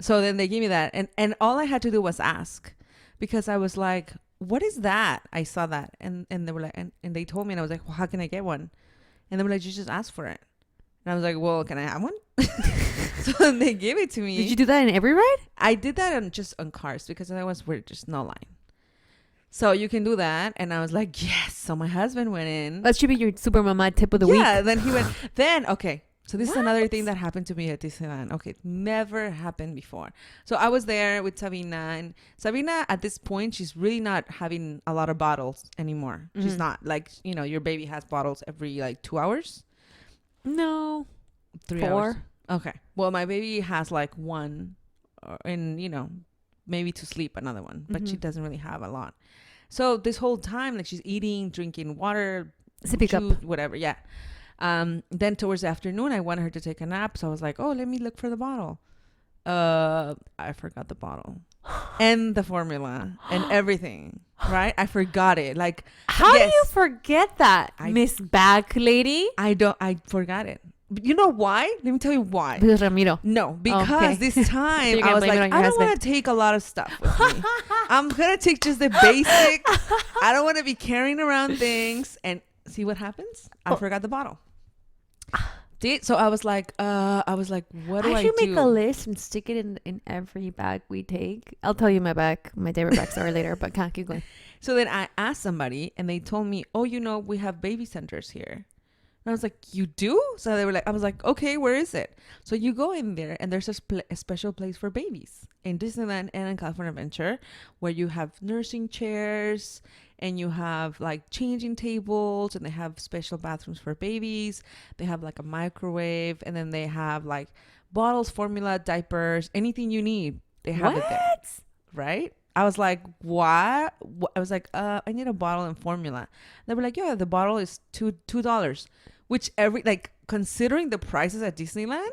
So then they give me that, and all I had to do was ask, because I was like, what is that? I saw that, and they were like, and they told me, and I was like, well, how can I get one? And they were like, you just ask for it. And I was like, well, can I have one? So then they gave it to me. Did you do that in every ride? I did that just on cars, because otherwise we're just no line. So you can do that. And I was like, yes. So my husband went in. That should be your super mama tip of the week. Yeah. Then he went. Okay. So this is another thing that happened to me at Disneyland. Okay. Never happened before. So I was there with Sabina. And Sabina, at this point, she's really not having a lot of bottles anymore. Mm-hmm. She's not. Like, your baby has bottles every like 2 hours. No. 3 4 hours. Okay. Well, my baby has like one, and maybe to sleep another one, but she doesn't really have a lot. So this whole time, like, she's eating, drinking water, sipping up, whatever. Yeah. Then towards the afternoon, I wanted her to take a nap, so I was like, oh, let me look for the bottle. I forgot the bottle and the formula and everything. Right? I forgot it. Like, how do you forget that, Miss Bag Lady? I forgot it. You know why? Let me tell you why. Because Ramiro. No, because this time I was like, I don't want to take a lot of stuff with me. I'm going to take just the basic. I don't want to be carrying around things. And see what happens? I forgot the bottle. So I was like, what do I do? I should make a list and stick it in every bag we take. I'll tell you my favorite bag story later, but can't keep going. So then I asked somebody, and they told me, oh, we have baby centers here. And I was like, you do? So they were like, I was like, okay, where is it? So you go in there, and there's a special place for babies in Disneyland and in California Adventure, where you have nursing chairs, and you have like changing tables, and they have special bathrooms for babies. They have like a microwave, and then they have like bottles, formula, diapers, anything you need. They have it there. Right? I was like, what? I was like, I need a bottle and formula. They were like, yeah, the bottle is $2, which considering the prices at Disneyland,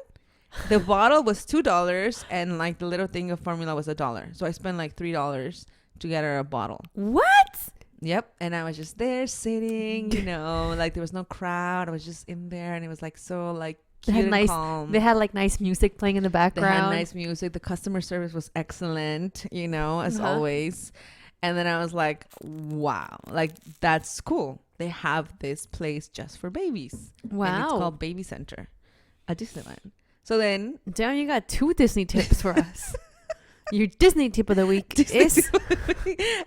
the bottle was $2, and like the little thing of formula was $1. So I spent like $3 to get her a bottle. What? Yep. And I was just there sitting, like there was no crowd. I was just in there, and it was like so like cute and calm. They had like nice music playing in the background. They had nice music. The customer service was excellent, as always. And then I was like, wow, like that's cool. They have this place just for babies. Wow. And it's called Baby Center at Disneyland. So then, damn, you got 2 Disney tips for us. Your Disney tip of the week is...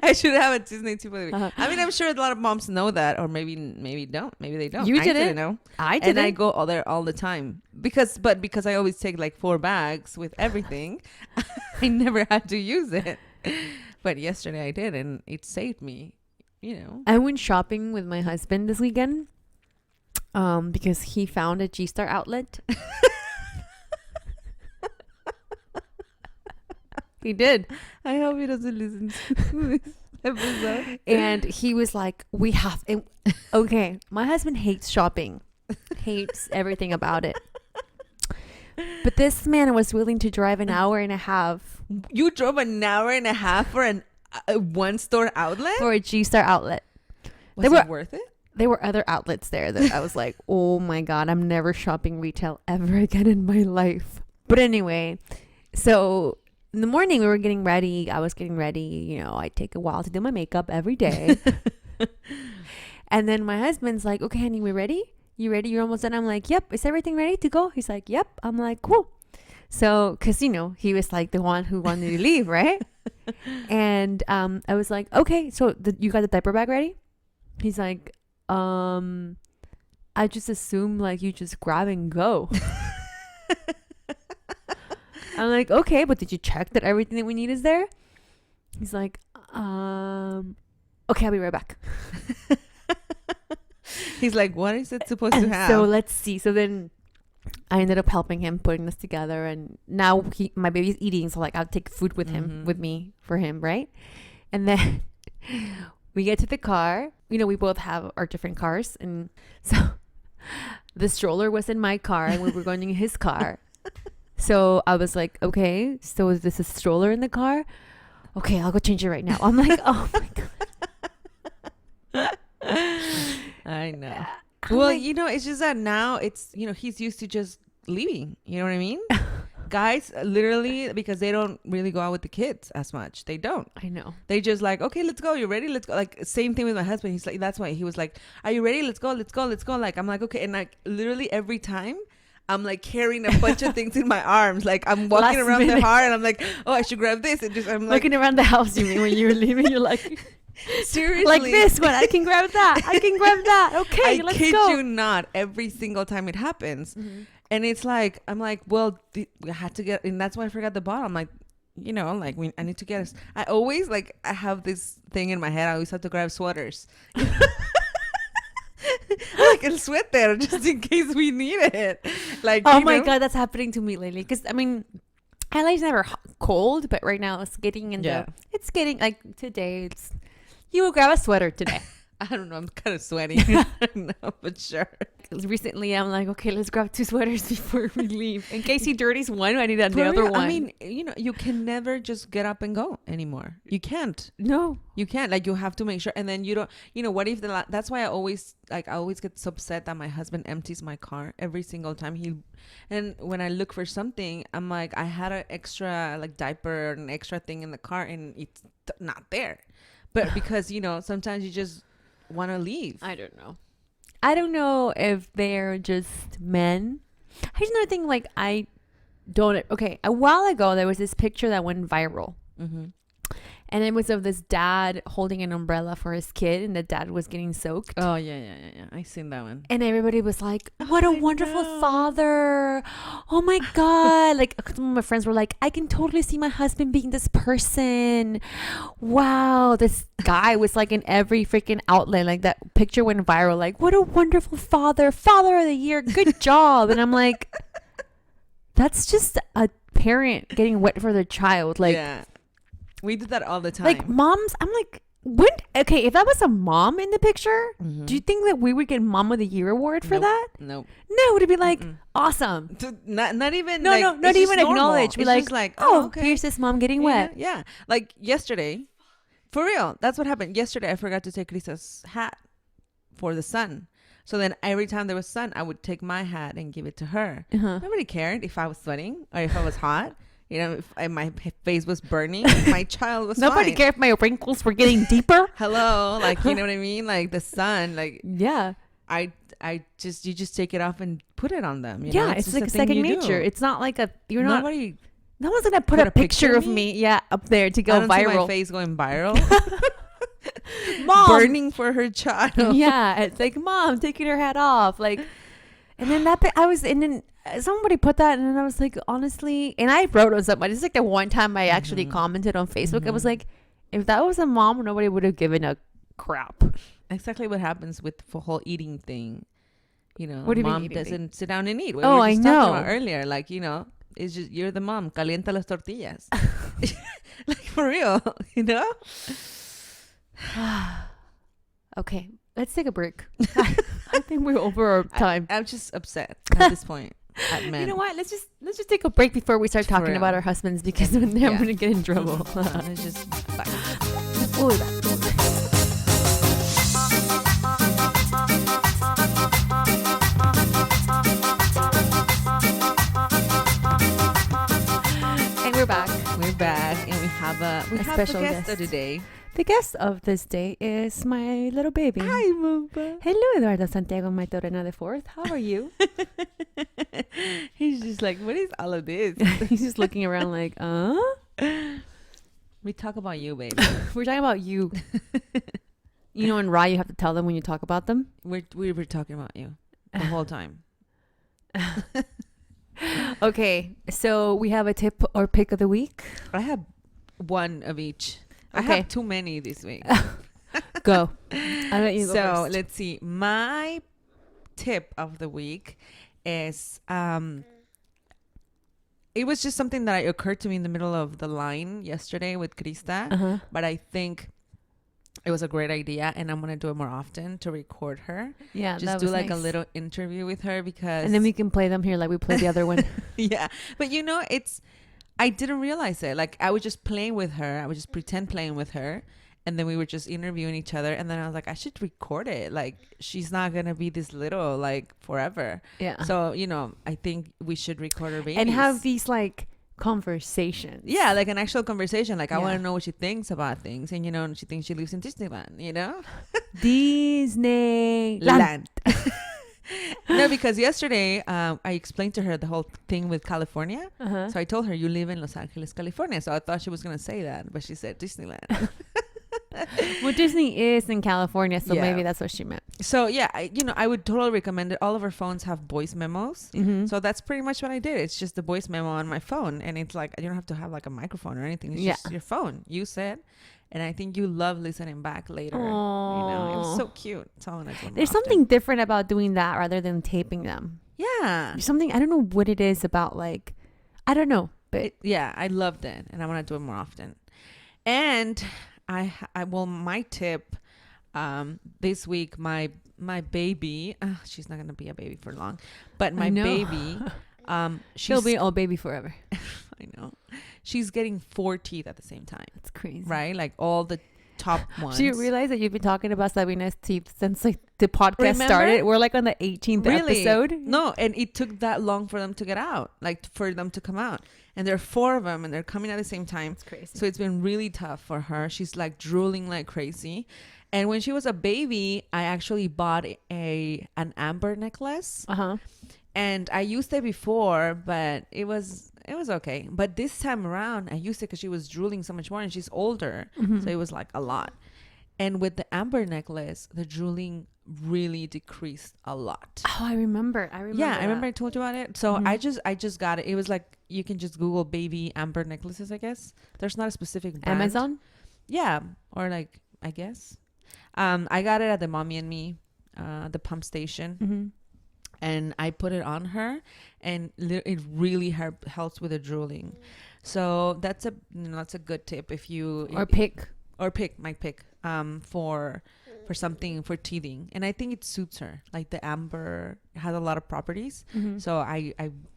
I should have a Disney tip of the week. Uh-huh. I mean, I'm sure a lot of moms know that, or maybe don't. Maybe they don't. You didn't. I didn't know. I didn't. And I go there all the time because I always take like 4 bags with everything. I never had to use it. But yesterday I did, and it saved me. I went shopping with my husband this weekend, because he found a G-Star outlet. He did. I hope he doesn't listen to this episode. And he was like, we have it. Okay, my husband hates shopping. Hates everything about it. But this man was willing to drive an hour and a half. You drove an hour and a half for a one-store outlet? For a G-Star outlet. Was it worth it? There were other outlets there that I was like, oh my God, I'm never shopping retail ever again in my life. But anyway, so in the morning we were getting ready. I was getting ready. You know, I take a while to do my makeup every day. And then my husband's like, okay, honey, we ready? You ready? You're almost done? I'm like, yep. Is everything ready to go? He's like, yep. I'm like, cool. So, because, you know, he was like the one who wanted to leave, right? And I was like, okay, so you got the diaper bag ready? He's like, I just assume like you just grab and go. I'm like, okay, but did you check that everything that we need is there? He's like, okay, I'll be right back. He's like, what is it supposed to have? So let's see. So then I ended up helping him putting this together, and now my baby's eating, so like I'll take food with him, with me for him, right? And then we get to the car. You know, we both have our different cars, and so the stroller was in my car, and we were going in his car. So I was like, okay, so is this a stroller in the car? Okay, I'll go change it right now. I'm like, oh my God. I know. Well, you know, it's just that now it's, you know, he's used to just leaving. You know what I mean? Guys, literally, because they don't really go out with the kids as much. They don't. I know. They just like, okay, let's go. You ready? Let's go. Like, same thing with my husband. He's like, that's why he was like, are you ready? Let's go. Let's go. Let's go. Like, I'm like, okay. And like, literally every time I'm like carrying a bunch of things in my arms. Like, I'm walking around the car and I'm like, oh, I should grab this. And just, I'm like, looking around the house, you mean, when you were leaving, you're like, seriously, like this one, I can grab that. I can grab that. Okay, let's go. I kid you not, every single time it happens. Mm-hmm. And it's like, I'm like, well, we had to get, and that's why I forgot the bottle. I'm like, you know, like, I need to get us. I always, like, I have this thing in my head. I always have to grab sweaters. Like a sweater, just in case we need it. Like, oh my God, that's happening to me lately. Because, I mean, LA's never cold, but right now it's getting it's getting, like, today, you will grab a sweater today. I don't know. I'm kind of sweaty. No, for sure. Recently, I'm like, okay, let's grab 2 sweaters before we leave. In case he dirties one, I need another one. I mean, you know, you can never just get up and go anymore. You can't. No. You can't. Like, you have to make sure. And then you don't, you know, what if that's why I always get so upset that my husband empties my car every single time and when I look for something, I'm like, I had an extra, like, diaper, an extra thing in the car, and it's not there. But because, you know, sometimes you just want to leave. I don't know if they're just men. Here's another thing, like, a while ago there was this picture that went viral. Mm-hmm. And it was of this dad holding an umbrella for his kid, and the dad was getting soaked. Oh, yeah. I seen that one. And everybody was like, what a wonderful father. Oh, my God. Like, some of my friends were like, I can totally see my husband being this person. Wow. This guy was, like, in every freaking outlet. Like, that picture went viral. Like, what a wonderful father. Father of the year. Good job. And I'm like, that's just a parent getting wet for their child. Like, yeah. We did that all the time. Like, moms, I'm like, if that was a mom in the picture, do you think that we would get Mom of the Year award for that? Nope. No, it'd be like, awesome. Not even, not even acknowledge. Be it's like, oh, okay. Here's this mom getting wet. Yeah. Like, yesterday, for real, that's what happened. Yesterday, I forgot to take Lisa's hat for the sun. So then every time there was sun, I would take my hat and give it to her. Uh-huh. Nobody cared if I was sweating or if I was hot. You know, if my face was burning, my child was Nobody fine. cared if my wrinkles were getting deeper. Hello, like, you know what I mean? Like, the sun, like, yeah. you just take it off and put it on them. You yeah, know? it's like a second nature. It's not like no one's gonna put a picture of me, up there to go I don't viral. See my face going viral. Mom, burning for her child. Yeah, it's like, Mom taking her hat off, like, and then somebody put that, and then I was like, honestly, and I wrote on somebody. It's like the one time I actually commented on Facebook. I was like, if that was a mom, nobody would have given a crap. Exactly what happens with the whole eating thing. You know, what do you mom mean doesn't sit down and eat. I know. Earlier, like, you know, it's just, you're the mom. Calienta las tortillas. Like, for real, you know. Okay, let's take a break. I think we're over our time. I'm just upset at this point. at men. You know what? Let's just take a break before we start talking about our husbands, because then I'm gonna get in trouble. Let's just We'll be back. And we're back, and we have a special guest of today. The guest of this day is my little baby. Hi, Mumba. Hello, Eduardo Santiago Maitorena the Fourth. How are you? He's just like, what is all of this? He's just looking around like, We talk about you, baby. We're talking about you. You know, in Ra, you have to tell them when you talk about them. We were talking about you the whole time. Okay, so we have a tip or pick of the week. I have one of each. I Okay. have too many this week. Go. I'll let you go So first. let's see. My tip of the week is it was just something that occurred to me in the middle of the line yesterday with Krista, but I think it was a great idea, and I'm gonna do it more often to record her. Yeah, just do like a little interview with her, because and then we can play them here like we played the other one. yeah, but you know, I didn't realize it. Like, I was just playing with her. I would just pretend playing with her. And then we were just interviewing each other. And then I was like, I should record it. Like, she's not going to be this little, like, forever. Yeah. So, you know, I think we should record her babies. And have these, like, conversations. Yeah, like an actual conversation. Like, I Yeah. want to know what she thinks about things. And, you know, she thinks she lives in Disneyland, you know? Disneyland. No, because yesterday I explained to her the whole thing with California. Uh-huh. So I told her, you live in Los Angeles, California. So I thought she was going to say that, but she said Disneyland. Well, Disney is in California, so Yeah. maybe that's what she meant. So yeah, I would totally recommend it. All of our phones have voice memos. Mm-hmm. So that's pretty much what I did. It's just a voice memo on my phone. And it's like, you don't have to have like a microphone or anything. It's just your phone. Use it. And I think you love listening back later. Aww. You know, it was so cute. So There's something different about doing that rather than taping them. Yeah. There's something, I don't know what it is about, like, I don't know, but Yeah, I loved it. And I want to do it more often. And my tip this week, my baby, she's not going to be a baby for long, but my baby, she'll be old baby forever. I know. She's getting 4 teeth at the same time. That's crazy. Right? Like all the top ones. Do you realize that you've been talking about Sabina's teeth since like the podcast Remember? started? We're like on the 18th episode. No, and it took that long for them to get out, like for them to come out. And there are 4 of them and they're coming at the same time. It's crazy. So it's been really tough for her. She's like drooling like crazy. And when she was a baby, I actually bought an amber necklace. Uh-huh. And I used it before, but it was okay. But this time around, I used it because she was drooling so much more, and she's older, so it was like a lot. And with the amber necklace, the drooling really decreased a lot. Oh, I remember. Yeah, I remember I told you about it. So I just got it. It was like, you can just Google baby amber necklaces, I guess. There's not a specific brand. Amazon? Yeah, or like, I guess. I got it at the Mommy and Me, the pump station. Mm-hmm. And I put it on her, and it really helps with the drooling. So that's a good tip if you Or pick my pick for something for teething. And I think it suits her. Like the amber has a lot of properties, so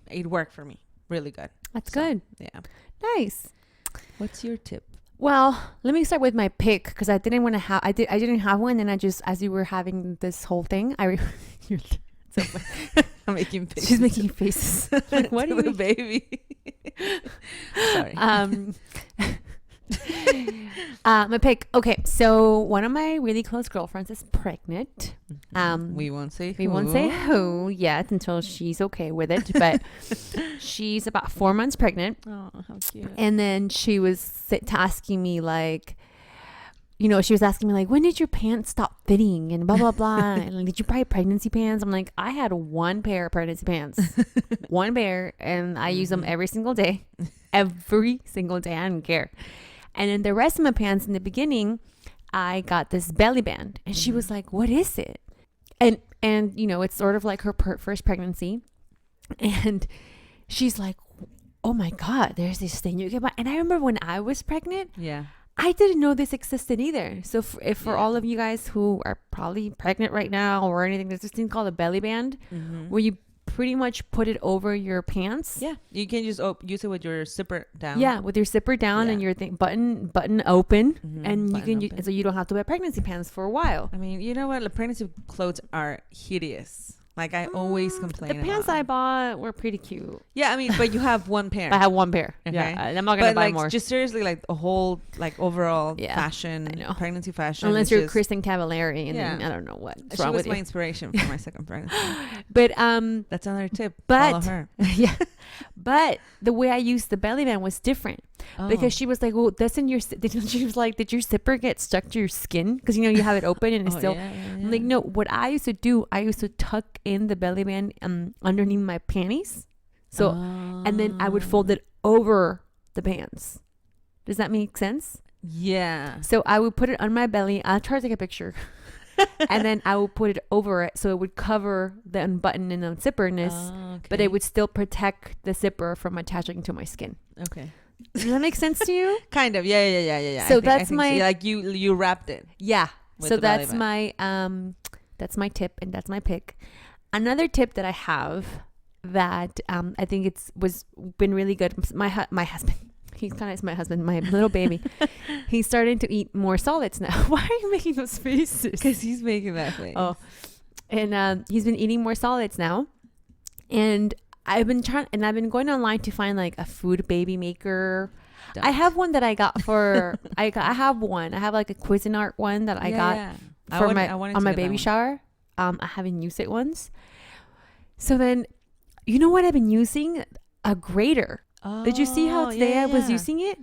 it worked for me really good. That's good. Yeah. Nice. What's your tip? Well, let me start with my pick, because I didn't want to have. I didn't have one, and I just, as you were having this whole thing, you're so funny. I'm making faces. She's making faces. Like, what are you, baby? Sorry. My pick. Okay, so one of my really close girlfriends is pregnant. We won't say we won't say who yet until she's okay with it, but she's about 4 months pregnant. Oh, how cute. And then she was asking me, like, she was asking me, like, when did your pants stop fitting and blah, blah, blah. And like, did you buy pregnancy pants? I'm like, I had 1 pair of pregnancy pants, 1 pair, and I use them every single day. Every single day. I don't care. And then the rest of my pants, in the beginning, I got this belly band. And she was like, what is it? And it's sort of like her first pregnancy. And she's like, oh my God, there's this thing you can buy. And I remember when I was pregnant. Yeah. I didn't know this existed either. So for all of you guys who are probably pregnant right now or anything, there's this thing called a belly band where you pretty much put it over your pants. Yeah, you can just use it with your zipper down. Yeah, with your zipper down and your button open, and button you can so you don't have to wear pregnancy pants for a while. I mean, you know what? The pregnancy clothes are hideous. Like I always complain. The pants I bought were pretty cute. Yeah, I mean, but you have one pair. I have one pair. Okay. Yeah, I'm not gonna buy more. Just seriously, like a whole overall fashion, pregnancy fashion. Unless you're Kristen Cavallari, and then I don't know what. She was my inspiration for my second pregnancy. But that's another tip. But follow her. Yeah, but the way I used the belly band was different because she was like, "Well, doesn't your?" She was like, "Did your zipper get stuck to your skin? Because you have it open and it's still." Yeah. I'm like, no. What I used to do, I used to tuck in the belly band underneath my panties, so and then I would fold it over the pants. Does that make sense? Yeah. So I would put it on my belly. I'll try to take a picture. And then I would put it over it so it would cover the unbutton and unzipperness, but it would still protect the zipper from attaching to my skin. Okay. Does that make sense to you? Kind of. Yeah. So that's my so. Like you wrapped it. Yeah. So that's my tip and that's my pick. Another tip that I have that I think was been really good. My husband. He's kind of my husband, my little baby. He's starting to eat more solids now. Why are you making those faces? Because he's making that face. Oh, and he's been eating more solids now. And I've been going online to find like a food baby maker. I have one that I got for. I have one. I have like a Cuisinart one that I got for my baby shower. I haven't used it once. So then, you know what I've been using? A grater. Oh, did you see how today I was using it?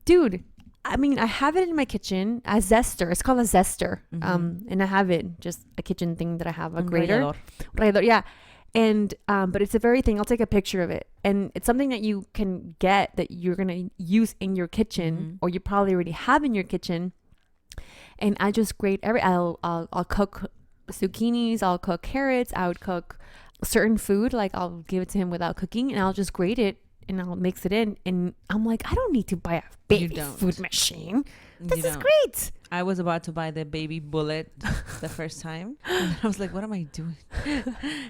Dude, I mean, I have it in my kitchen, a zester. It's called a zester. And I have it, just a kitchen thing that I have, a grater. Rallador, yeah. And, but it's a very thing. I'll take a picture of it. And it's something that you can get that you're going to use in your kitchen or you probably already have in your kitchen. And I just grate I'll cook zucchinis. I'll cook carrots. I would cook certain food. Like I'll give it to him without cooking and I'll just grate it. And I'll mix it in, and I'm like, I don't need to buy a baby food machine. This is great. I was about to buy the baby bullet the first time, and I was like, what am I doing?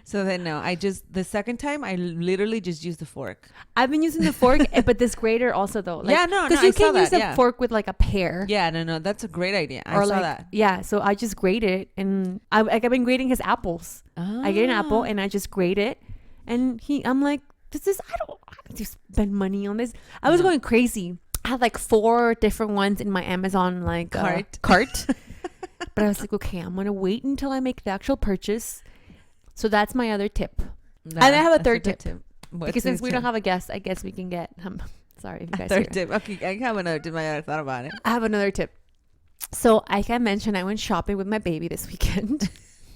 So then the second time I literally just used the fork. I've been using the fork, but this grater also though. Like, because you can use a fork with like a pear. Yeah, no, that's a great idea. I saw that. Yeah, so I just grate it, and I've been grating his apples. I get an apple and I just grate it, and I'm like, I don't have to spend money on this. I was going crazy. I had like 4 different ones in my Amazon cart. But I was like, okay, I'm going to wait until I make the actual purchase. So that's my other tip. And I have a third tip. Because since we don't have a guest, I guess we can get sorry if you guys third tip. Okay, I have another tip. I thought about it. I have another tip. So like I mentioned, I went shopping with my baby this weekend.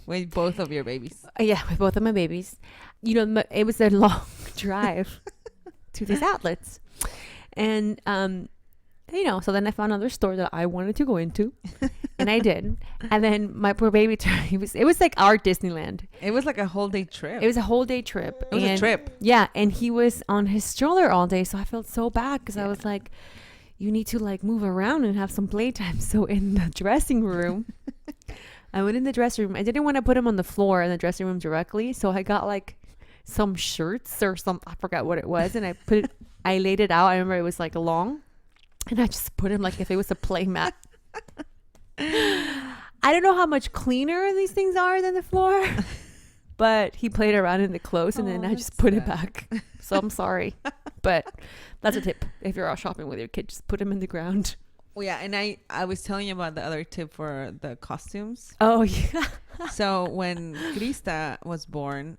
With both of your babies. Yeah, with both of my babies. It was a long drive to these outlets. And, so then I found another store that I wanted to go into. And I did. And then my poor baby, it was like our Disneyland. It was like a whole day trip. It was a whole day trip. It was a trip. Yeah. And he was on his stroller all day. So I felt so bad because I was like, you need to like move around and have some playtime. So in the dressing room... I went in the dressing room. I didn't want to put him on the floor in the dressing room directly. So I got like some shirts or I forgot what it was. And I laid it out. I remember it was like long. And I just put him like if it was a play mat. I don't know how much cleaner these things are than the floor. But he played around in the clothes and then I just put it back. So I'm sorry. But that's a tip. If you're out shopping with your kid, just put him in the ground. Well, yeah, and I was telling you about the other tip for the costumes. Oh, yeah. So when Krista was born,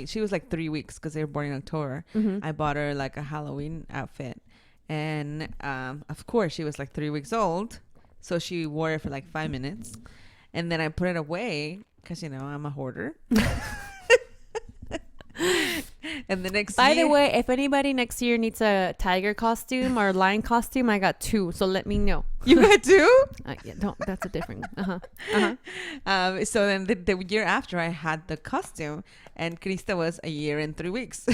she was like 3 weeks because they were born in October. I bought her like a Halloween outfit. And of course, she was like 3 weeks old. So she wore it for like 5 minutes. And then I put it away because, I'm a hoarder. And the next By the way, if anybody next year needs a tiger costume or lion costume, I got 2. So let me know. You got 2? That's a different. So then the year after, I had the costume, and Krista was a year and 3 weeks.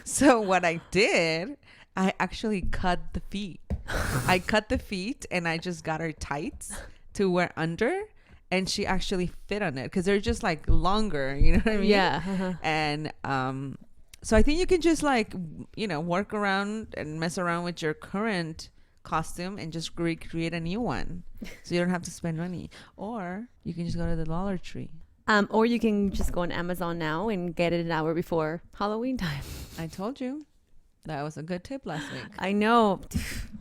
So what I did, I actually cut the feet. I cut the feet, and I just got her tights to wear under. and she actually fit on it because they're just like longer, you know what I mean? Yeah. And so I think you can just like, you know, work around and mess around with your current costume and just recreate a new one, so you don't have to spend money. Or you can just go to the Dollar Tree. Or you can just go on Amazon now and get it an hour before Halloween time. I told you. That was a good tip last week. I know.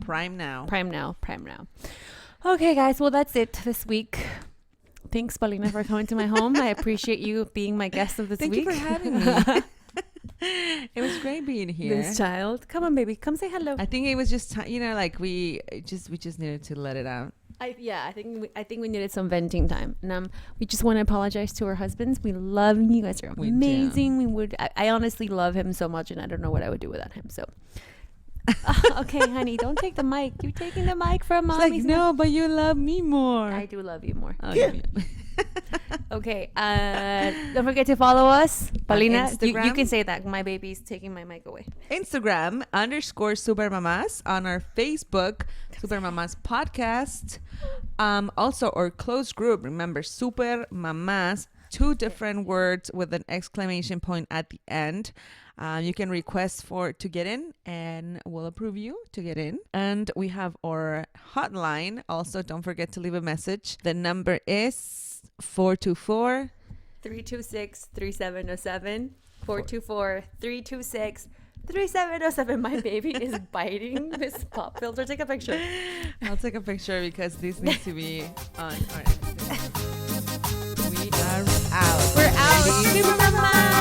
Prime now. Okay, guys. Well, that's it this week. Thanks, Paulina, for coming to my home. I appreciate you being my guest of this week. Thank you for having me. It was great being here. This child. Come on, baby. Come say hello. I think it was just, you know, like we just needed to let it out. I think we needed some venting time, and we just want to apologize to our husbands. We love you. You guys are amazing. I honestly love him so much, and I don't know what I would do without him. So, okay, honey, don't take the mic. You're taking the mic from mommy. Like, no, but you love me more. I do love you more. Oh, yeah. Okay. Don't forget to follow us, Paulina. You can say that. My baby's taking my mic away. Instagram _Super Mamás, on our Facebook, Super Mamás Podcast. Also our closed group. Remember, Super Mamás, 2 different words with an exclamation point at the end. You can request to get in, and we'll approve you to get in. And we have our hotline. Also, don't forget to leave a message. The number is 424-326-3707. 424-326-3707. My baby is biting this pop filter. Take a picture. I'll take a picture because this needs to be on our Instagram. We are out. We're out. Super Mama.